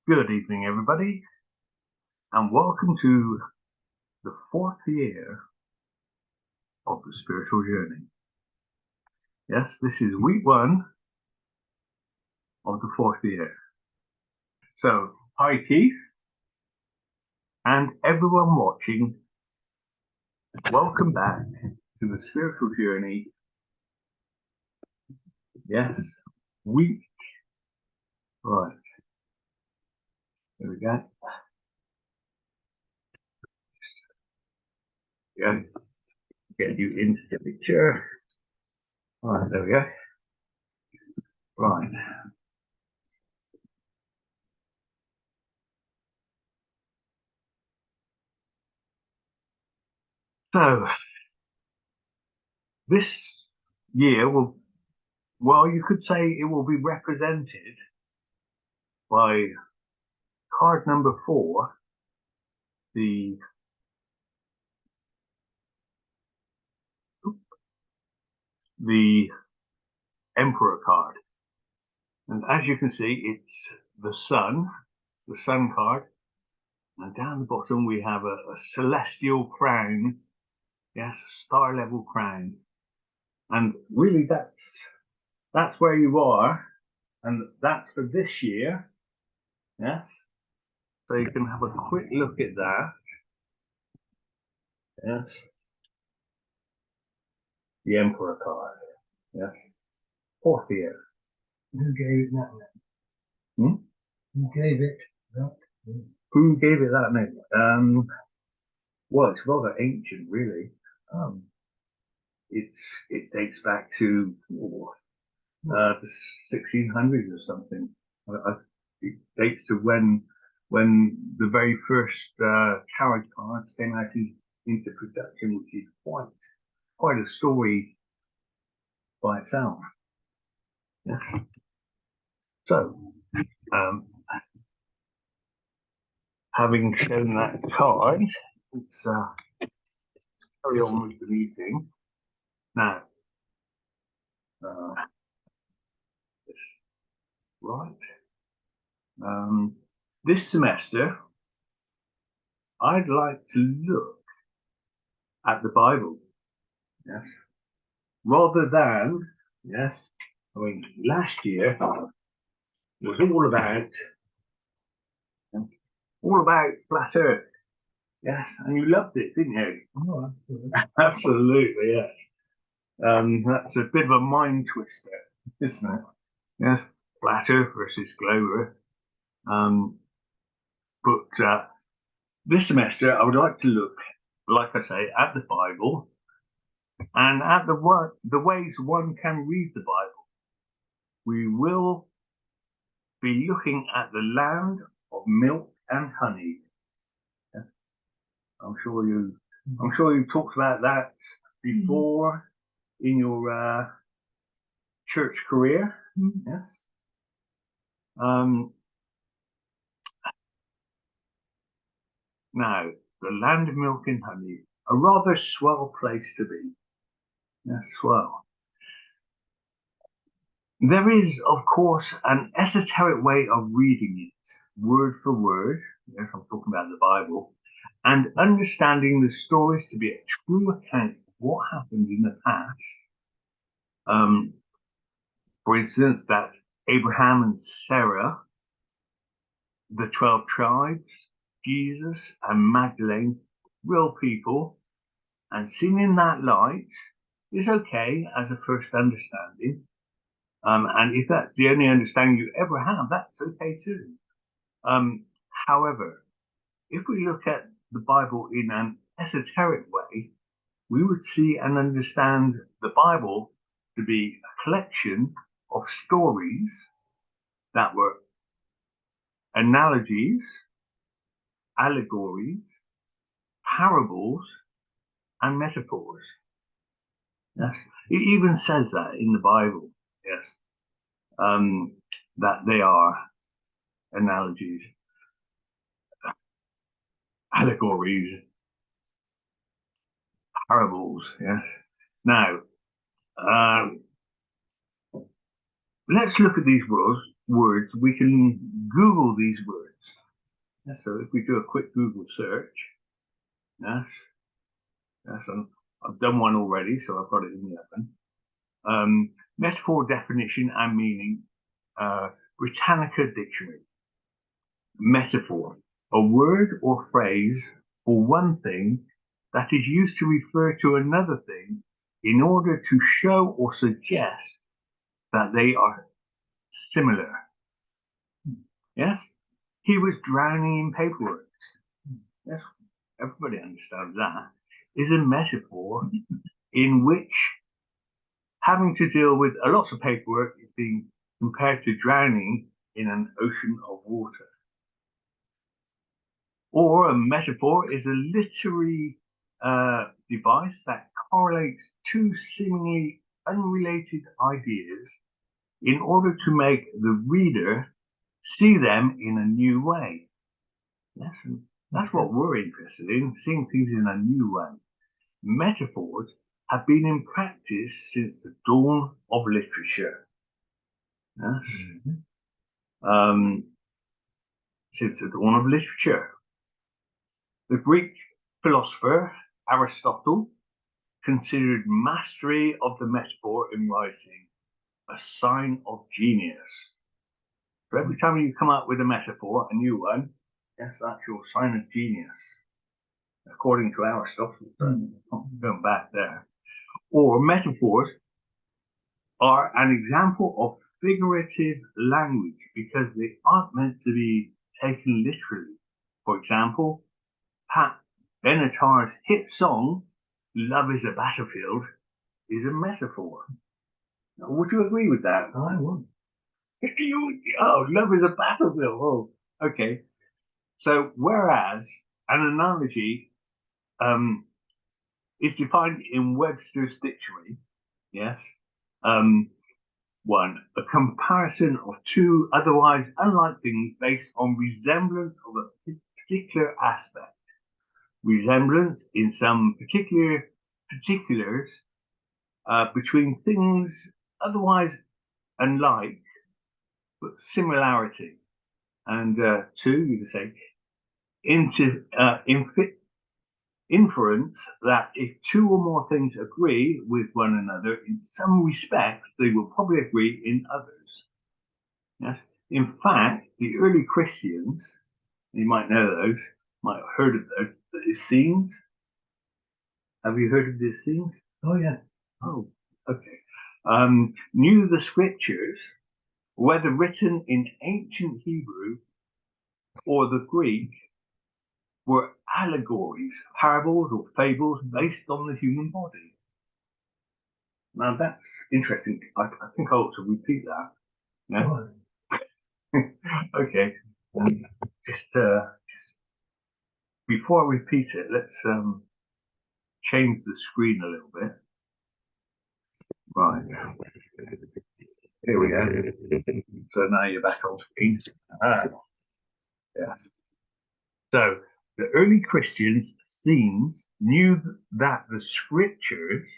Good evening, everybody, and welcome to the fourth year of the spiritual journey. Yes, this is week one of the fourth year. So, hi, Keith, and everyone watching, welcome back to the spiritual journey. Yes, week. Right, here we go. Yeah, get you into the picture. Right, there we go. Right. So, this year will, well, you could say it will be represented by card number 4, the Emperor card. And as you can see, it's the sun card. And down the bottom, we have a celestial crown. Yes, a star level crown. And really, that's where you are. And that's for this year. Yes. So you can have a quick look at that. Yes. The Emperor card. Yes. Fourth year. Who gave it that name? Hmm? Who gave it that name? Who gave it that name? Well, it's rather ancient, really. It dates back to the 1600s or something. It dates to when the very first tarot cards came out into production, which is quite a story by itself. Yeah. So, having shown that card, let's carry on with the meeting. Now, right. This semester, I'd like to look at the Bible. Yes. Rather than, yes, I mean, last year was all about flat Earth. Yes, and you loved it, didn't you? Oh, absolutely. Absolutely, yes. That's a bit of a mind twister, isn't it? Yes, flat Earth versus globe Earth. But this semester, I would like to look, like I say, at the Bible and at the ways one can read the Bible. We will be looking at the land of milk and honey. I'm sure you talked about that before in your church career. Yes. Now, the land of milk and honey, a rather swell place to be. Yes, swell. There is, of course, an esoteric way of reading it, word for word. Yes, I'm talking about the Bible, and understanding the stories to be a true account of what happened in the past. For instance, that Abraham and Sarah, the 12 tribes, Jesus and Magdalene, real people, and seen in that light is okay as a first understanding. And if that's the only understanding you ever have, that's okay too. However, if we look at the Bible in an esoteric way, we would see and understand the Bible to be a collection of stories that were analogies, allegories, parables, and metaphors. Yes, it even says that in the Bible. Yes, that they are analogies, allegories, parables. Yes. Now, let's look at these words words, we can Google these words. Yeah, so if we do a quick Google search, yes, I've done one already, so I've got it in the oven. Metaphor definition and meaning, Britannica Dictionary. Metaphor, a word or phrase for one thing that is used to refer to another thing in order to show or suggest that they are similar. Yes? He was drowning in paperwork. Yes, everybody understands that. Is a metaphor in which having to deal with a lot of paperwork is being compared to drowning in an ocean of water. Or a metaphor is a literary device that correlates two seemingly unrelated ideas in order to make the reader see them in a new way. Yes, and that's what we're interested in, seeing things in a new way. Metaphors have been in practice since the dawn of literature. Yes? Since the dawn of literature. The Greek philosopher Aristotle considered mastery of the metaphor in writing a sign of genius. So every time you come up with a metaphor, a new one, yes, that's your sign of genius, according to Aristotle. Going back there. Or metaphors are an example of figurative language because they aren't meant to be taken literally. For example, Pat Benatar's hit song, Love is a Battlefield, is a metaphor. Now, would you agree with that? I would. Oh, love is a battlefield. Oh, okay. So, whereas an analogy is defined in Webster's dictionary, yes, one, a comparison of two otherwise unlike things based on resemblance of a particular aspect. Resemblance in some particulars between things otherwise unlike, but similarity. And two, you could say, inference that if two or more things agree with one another in some respects, they will probably agree in others. Yes. In fact, the early Christians, you might know those, might have heard of those, the Essenes. Have you heard of the Essenes? Oh, yeah. Oh, okay. Knew the scriptures, whether written in ancient Hebrew or the Greek, were allegories, parables, or fables based on the human body. Now that's interesting. I think I ought to repeat that. Yeah. Okay. Just before I repeat it, let's change the screen a little bit. Right. Here we go. So now you're back on screen. Yeah. So the early Christians, Essenes, knew that the scriptures,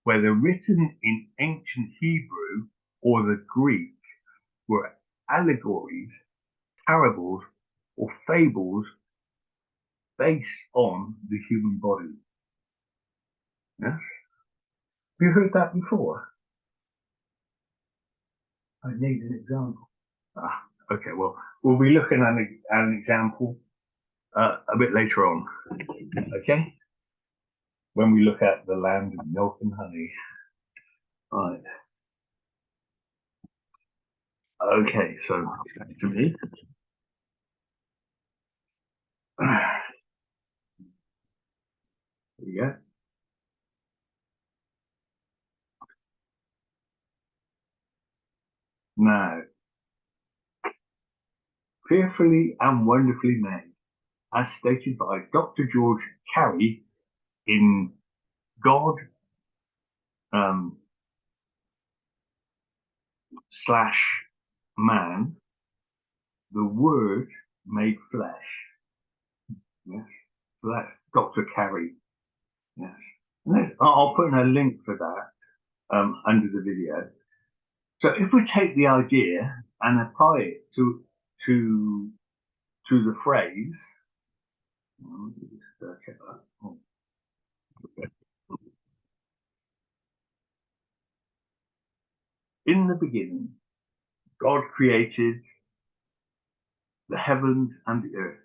whether written in ancient Hebrew or the Greek, were allegories, parables, or fables based on the human body. Yes? Have you heard that before? I need an example. Okay, well, we'll be looking at an example a bit later on. Okay? When we look at the land of milk and honey. Right. Okay, so back to me. There we go. Now, fearfully and wonderfully made, as stated by Dr. George Carey in God / man, the Word made flesh. Yes, so that's Dr. Carey. Yes, I'll put in a link for that under the video. So if we take the idea and apply it to the phrase. Let me just check that. Oh, okay. In the beginning, God created the heavens and the earth.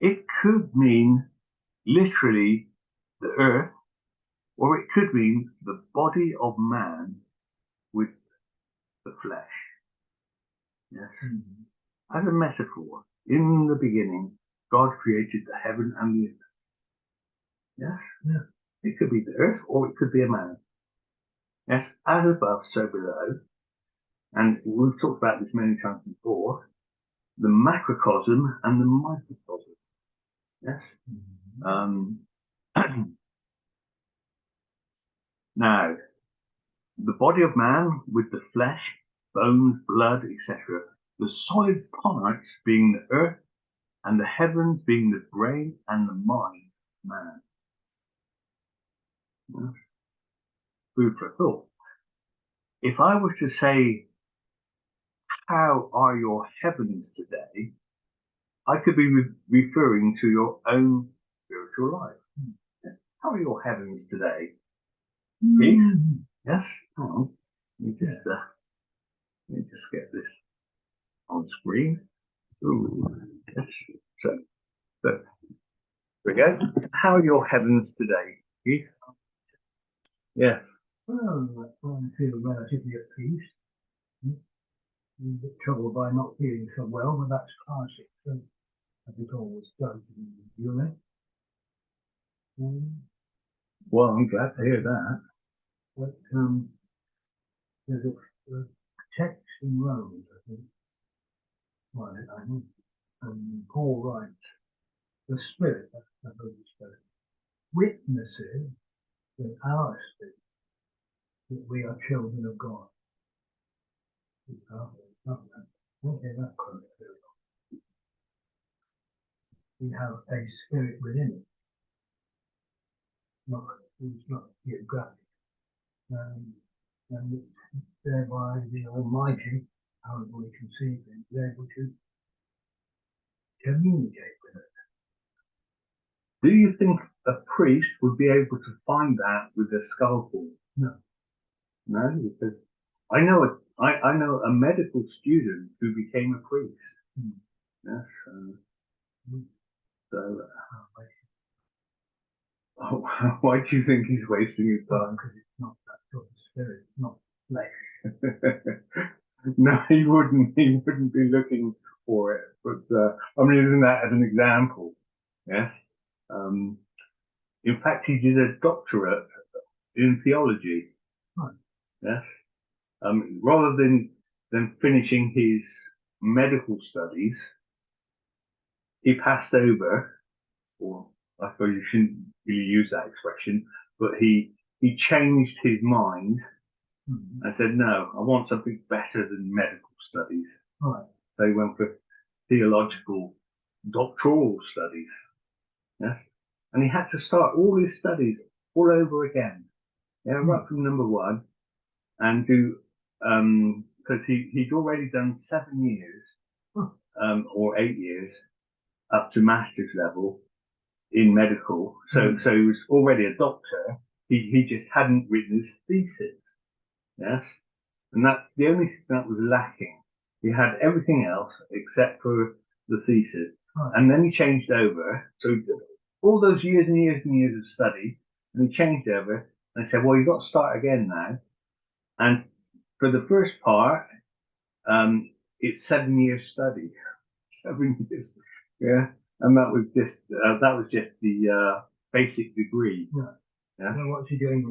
It could mean literally the earth, or it could mean the body of man with the flesh. Yes. Mm-hmm. As a metaphor, in the beginning, God created the heaven and the earth. Yes? Yeah. It could be the earth, or it could be a man. Yes, as above, so below. And we've talked about this many times before. The macrocosm and the microcosm. Yes? Mm-hmm. Now, the body of man with the flesh, bones, blood, etc. The solid parts being the earth, and the heavens being the brain and the mind of man. Yes. Food for thought. If I were to say, how are your heavens today? I could be referring to your own spiritual life. Yes. How are your heavens today? Keith? Yes? Oh, let me just get this on screen. Ooh, yes. So there we go. How are your heavens today, Keith? Yes. Well, I feel relatively at peace. I'm a bit troubled by not feeling so well, but that's classic. So, as it always does in the unit. Well, I'm glad to hear that. But there's a text in Romans, I think. Well, I think, and Paul writes, the Spirit, that's the Holy Spirit, witnesses with our spirit that we are children of God. Okay, that quote. We have a spirit within it. It's not geographic. And thereby the Almighty, however we conceive it, is able to communicate with it. Do you think a priest would be able to find that with a scalpel? No. No, because I know a medical student who became a priest. Yes. Why do you think he's wasting his time? Because it's not that sort of spirit, it's not flesh. No, he wouldn't be looking for it. But I'm using that as an example. Yes. In fact, he did a doctorate in theology. Right. Yes. Rather than finishing his medical studies, he passed over, or I suppose you shouldn't really use that expression, but he changed his mind and said, no, I want something better than medical studies. Right. They went for theological doctoral studies. Yes. And he had to start all his studies all over again. Yeah, right from number one, and do because he'd already done 7 years or 8 years up to master's level in medical. So he was already a doctor. He just hadn't written his thesis. Yes. And that's the only thing that was lacking. He had everything else except for the thesis. Right. And then he changed over. So all those years and years and years of study, and he changed over and said, well, you've got to start again now. And for the first part, it's 7 years study. 7 years. Yeah. And that was just the basic degree. Yeah. Yeah. So what's he doing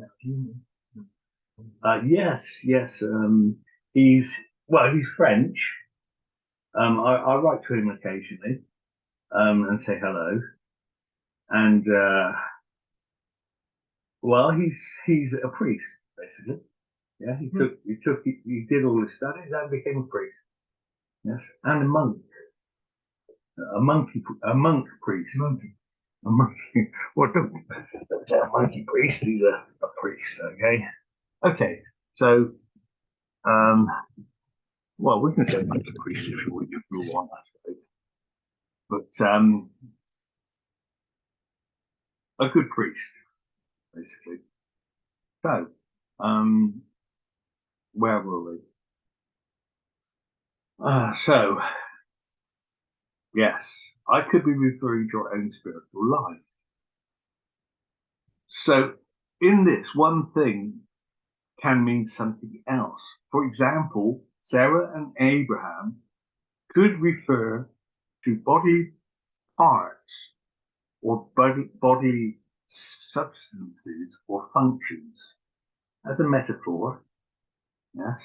now? Yes. He's French. I write to him occasionally and say hello. And he's a priest basically. Yeah, he did all his studies and became a priest. Yes, and a monk, a monk priest. Monkey. A monkey. Well, don't say a monkey priest. He's a priest. Okay. So, well, we can say like a priest if you want, I suppose. But a good priest, basically. So, where were we? So, yes, I could be referring to your own spiritual life. So, in this, one thing can mean something else. For example, Sarah and Abraham could refer to body parts or body substances or functions as a metaphor. Yes.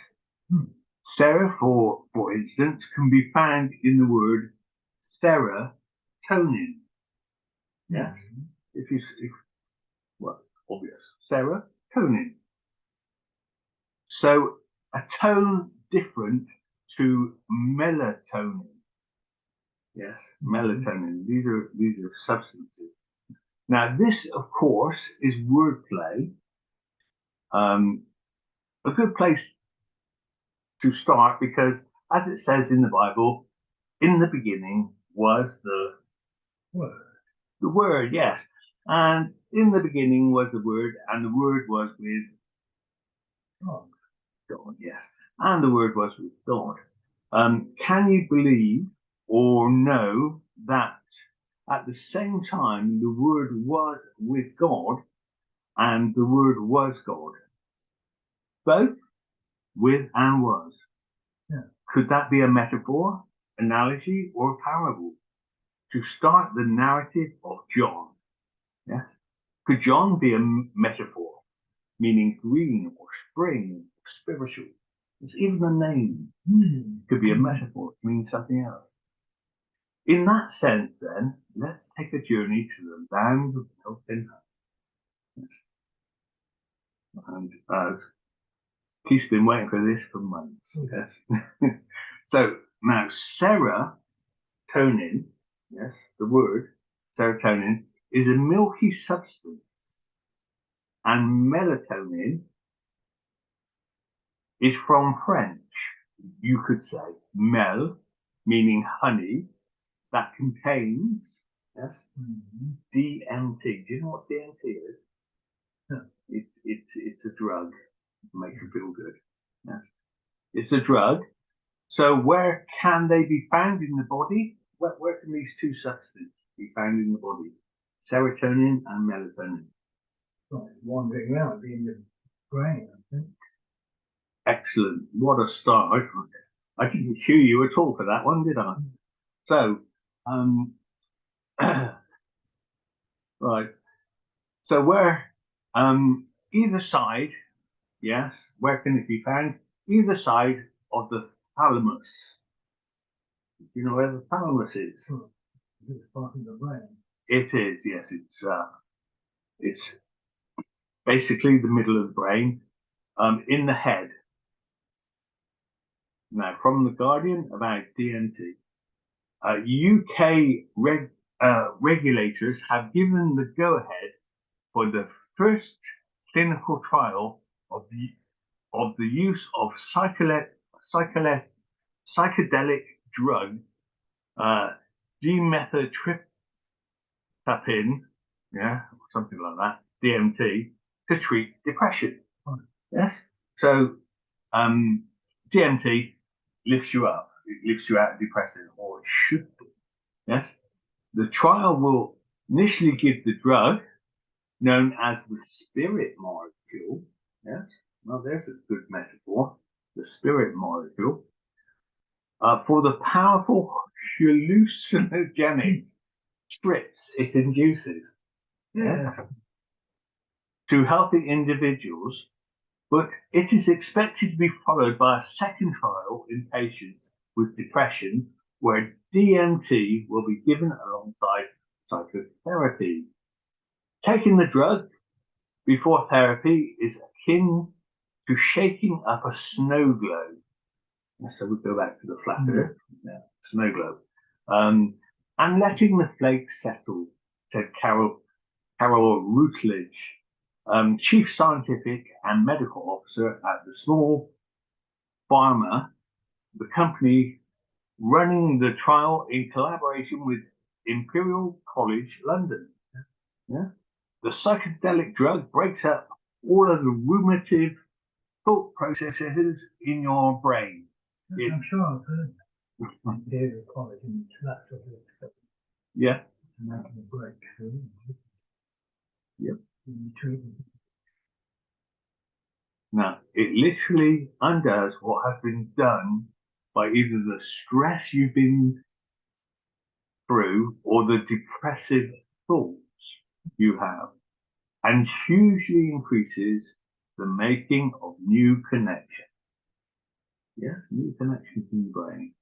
Sarah, for instance, can be found in the word serotonin. Yes. If well, obvious. Serotonin. So a tone different to melatonin. Yes, melatonin. These are substances. Now, this, of course, is wordplay. A good place to start because, as it says in the Bible, in the beginning was the Word. The Word, yes. And in the beginning was the Word, and the Word was with God, yes. And the Word was with God. Can you believe or know that at the same time the Word was with God and the Word was God? Both with and was. Yeah. Could that be a metaphor, analogy, or a parable to start the narrative of John? Yes. Could John be a metaphor, meaning green or spring or spiritual? It's even the name could be a metaphor, it means something else. In that sense, then, let's take a journey to the land of milk and honey. And Keith's been waiting for this for months. Yes. So now, serotonin, yes, the word serotonin is a milky substance, and melatonin is from French. You could say mel, meaning honey, that contains, yes, DMT. Do you know what DMT is? No. It's a drug. It makes you feel good. Yes. It's a drug. So where can they be found in the body? Where can these two substances be found in the body? Serotonin and melatonin. Right, wandering around in the brain, I think. Excellent. What a start. I didn't cue you at all for that one, did I? So, right. So where, either side, yes, where can it be found? Either side of the thalamus. You know where the thalamus is? It's part of the brain. It is, yes. It's basically the middle of the brain, in the head. Now, from the Guardian about DMT, UK regulators have given the go-ahead for the first clinical trial of the use of psychedelic drug dimethyltryptamine, yeah, something like that, DMT, to treat depression. Yes, so DMT lifts you up, it lifts you out of depression, or it should be. Yes, the trial will initially give the drug known as the spirit molecule. Yes, well, there's a good metaphor. The spirit molecule for the powerful hallucinogenic trips it induces. Yeah. To healthy individuals, but it is expected to be followed by a second trial in patients with depression, where DMT will be given alongside psychotherapy. Taking the drug before therapy is akin to shaking up a snow globe. So we go back to the flat earth, snow globe, and letting the flakes settle, said Carol Routledge, Chief Scientific and Medical Officer at the Small Pharma the company running the trial in collaboration with Imperial College London. Yeah? The psychedelic drug breaks up all of the ruminative thought processes in your brain. I'm sure I've heard that. Imperial College and that sort of stuff. Yeah. Making a breakthrough. Yep. In treatment. Now, it literally undoes what has been done by either the stress you've been through or the depressive thoughts you have, and hugely increases the making of new connections. Yes, new connections in the brain.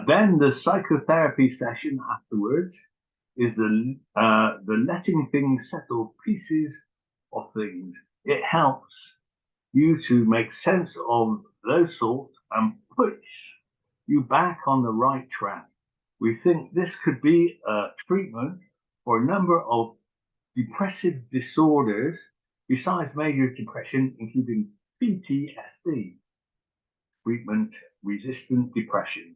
Then the psychotherapy session afterwards is the letting things settle, pieces of things. It helps you to make sense of those thoughts and push you back on the right track. We think this could be a treatment for a number of depressive disorders besides major depression, including PTSD, treatment resistant depression,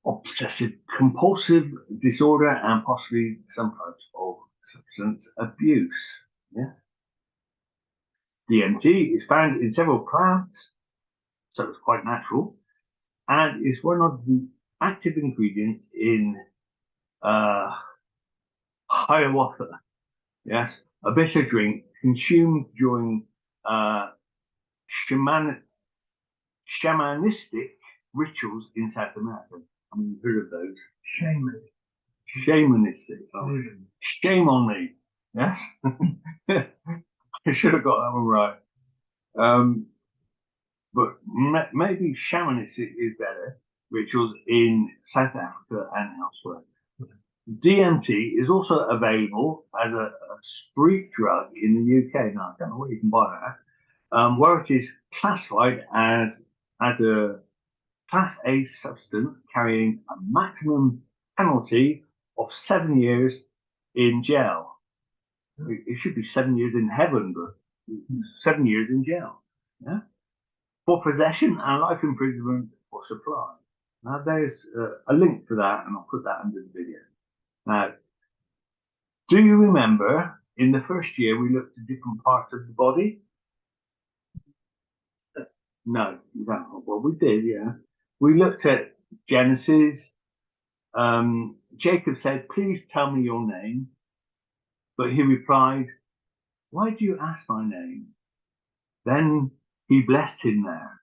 obsessive compulsive disorder, and possibly some types of substance abuse. Yeah. DMT is found in several plants, so it's quite natural, and is one of the active ingredients in ayahuasca. Yes, a bitter drink consumed during shamanistic rituals in South America. I mean, you've heard of those. Shamanistic. Oh, shame on me. Yes, I should have got that one right. But maybe shamanistic is better, rituals in South Africa and elsewhere. DMT is also available as a street drug in the UK. Now, I don't know where you can buy that, where it is classified as a Class A substance carrying a maximum penalty of 7 years in jail. It should be 7 years in heaven, but 7 years in jail. Yeah? For possession and life imprisonment for supply. Now, there's a link to that, and I'll put that under the video. Now, do you remember in the first year we looked at different parts of the body? No, you don't. Well, we did, yeah. We looked at Genesis. Jacob said, "Please tell me your name." But he replied, "Why do you ask my name?" Then he blessed him there.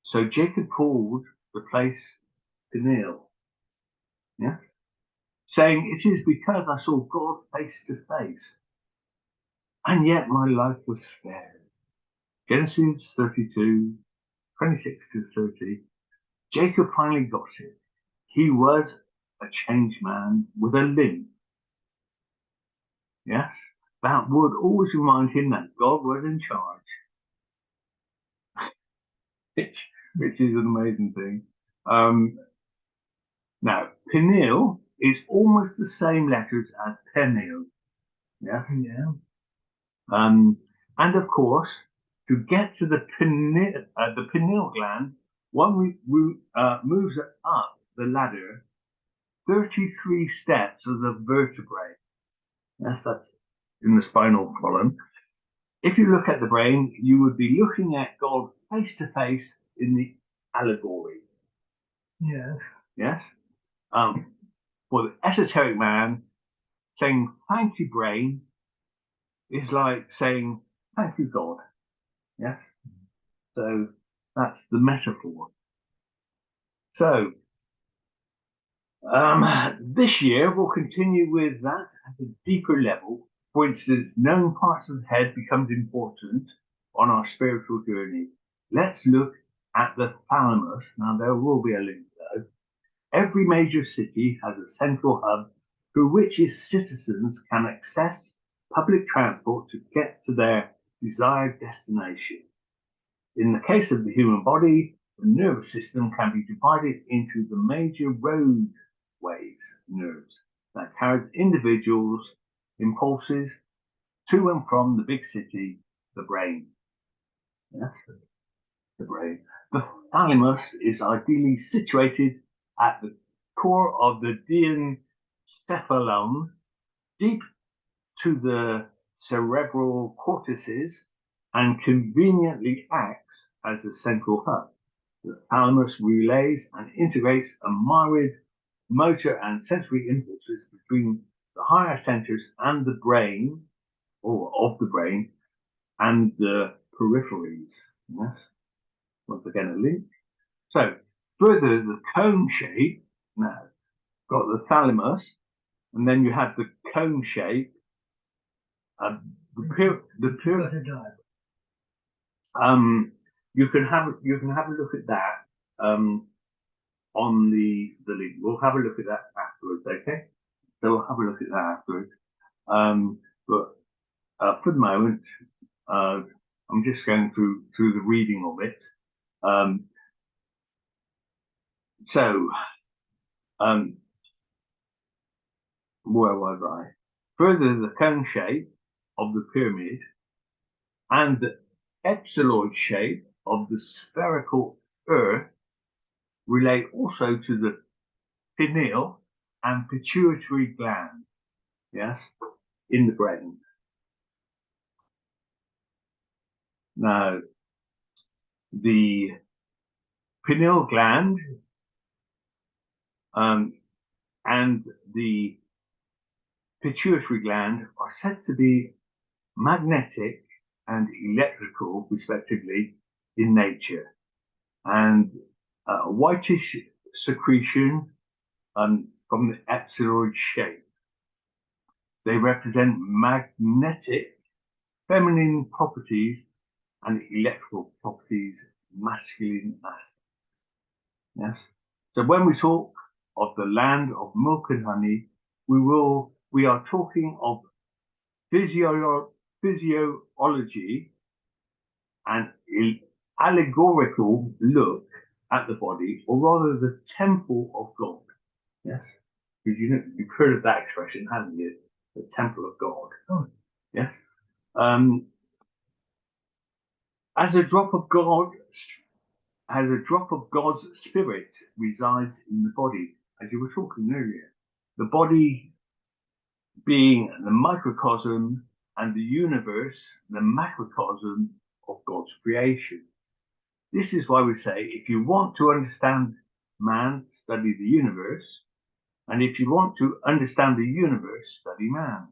So Jacob called the place Peniel. Yeah? Saying, "It is because I saw God face to face, and yet my life was spared." Genesis 32, 26 to 30. Jacob finally got it. He was a changed man with a limp. Yes? That would always remind him that God was in charge. which is an amazing thing. Now, Peniel is almost the same letters as Peniel. Yes? Yeah. And of course, to get to the pineal gland, one moves up the ladder 33 steps of the vertebrae. Yes, that's in the spinal column. If you look at the brain, you would be looking at God face to face in the allegory. Yeah. Yes. For the esoteric man, saying thank you, brain, is like saying thank you, God. Yes. So that's the metaphor. So this year we'll continue with that at a deeper level. For instance, knowing parts of the head becomes important on our spiritual journey. Let's look at the thalamus. Now there will be a link though. Every major city has a central hub through which its citizens can access public transport to get to their desired destination. In the case of the human body, the nervous system can be divided into the major roadways nerves that carries individuals' impulses to and from the big city, the brain. Yes. the brain. The thalamus is ideally situated at the core of the diencephalon, deep to the cerebral cortices, and conveniently acts as a central hub. The thalamus relays and integrates a myriad motor and sensory impulses between the higher centers and the brain, or of the brain, and the peripheries. Yes. Once again, a link. So, further, the cone shape, now, got the thalamus, and then you have the cone shape. You can have a look at that on the link. We'll have a look at that afterwards, okay? So we'll have a look at that afterwards. But for the moment, I'm just going through the reading of it. Where was I? Further, the cone shape of the pyramid and the ellipsoid shape of the spherical earth relate also to the pineal and pituitary gland, yes, in the brain. Now, the pineal gland and the pituitary gland are said to be magnetic and electrical, respectively, in nature, and whitish secretion from the ellipsoid shape. They represent magnetic feminine properties and electrical properties masculine aspects. Yes. So when we talk of the land of milk and honey, we are talking of physiology and allegorical look at the body, or rather the temple of God. Yes, because you've heard of that expression, haven't you? The temple of God. Oh. Yes. As a drop of God's spirit resides in the body, as you were talking earlier. The body being the microcosm and the universe, the macrocosm of God's creation. This is why we say, if you want to understand man, study the universe, and if you want to understand the universe, study man.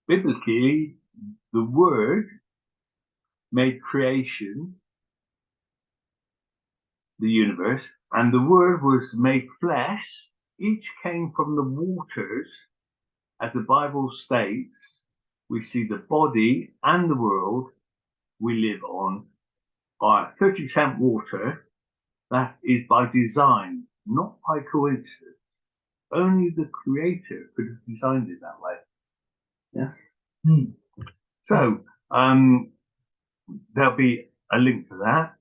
Biblically, the Word made creation, the universe, and the Word was made flesh. Each came from the waters. As the Bible states, we see the body and the world we live on are 30% water. That is by design, not by coincidence. Only the Creator could have designed it that way. Yes. So there'll be a link to that.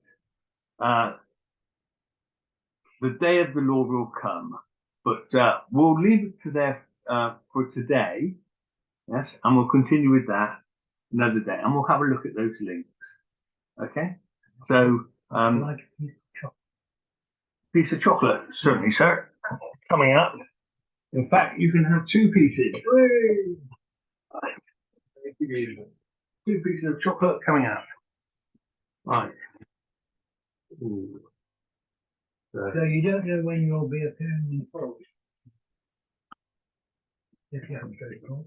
The day of the Lord will come, but we'll leave it to there for today. Yes, and we'll continue with that another day, and we'll have a look at those links. Okay. So piece of chocolate, certainly, sir. Coming up. In fact, you can have two pieces. Two pieces of chocolate coming out. Right. Ooh. So you don't know when you'll be appearing in the post? If you haven't got it wrong.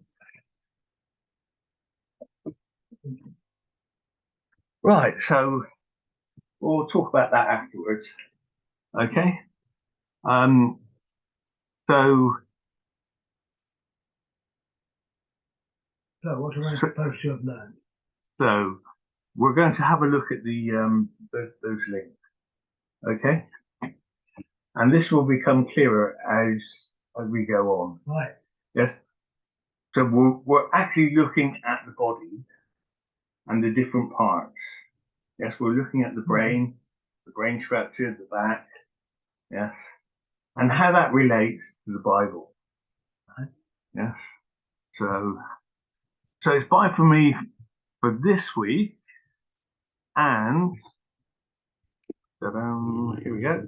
Right, so we'll talk about that afterwards. Okay. So what am I supposed to have learned? So we're going to have a look at the those links. Okay. And this will become clearer as we go on. Right. Yes. So we're actually looking at the body and the different parts. Yes, we're looking at the brain structure, the back. Yes. And how that relates to the Bible. Right. Yes. So it's bye for me for this week. And here we go.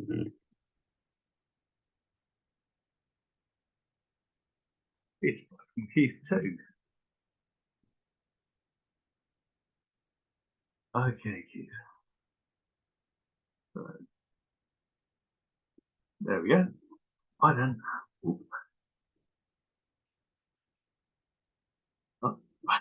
It's from Keith too. Okay, Keith. So, there we go. Bye then.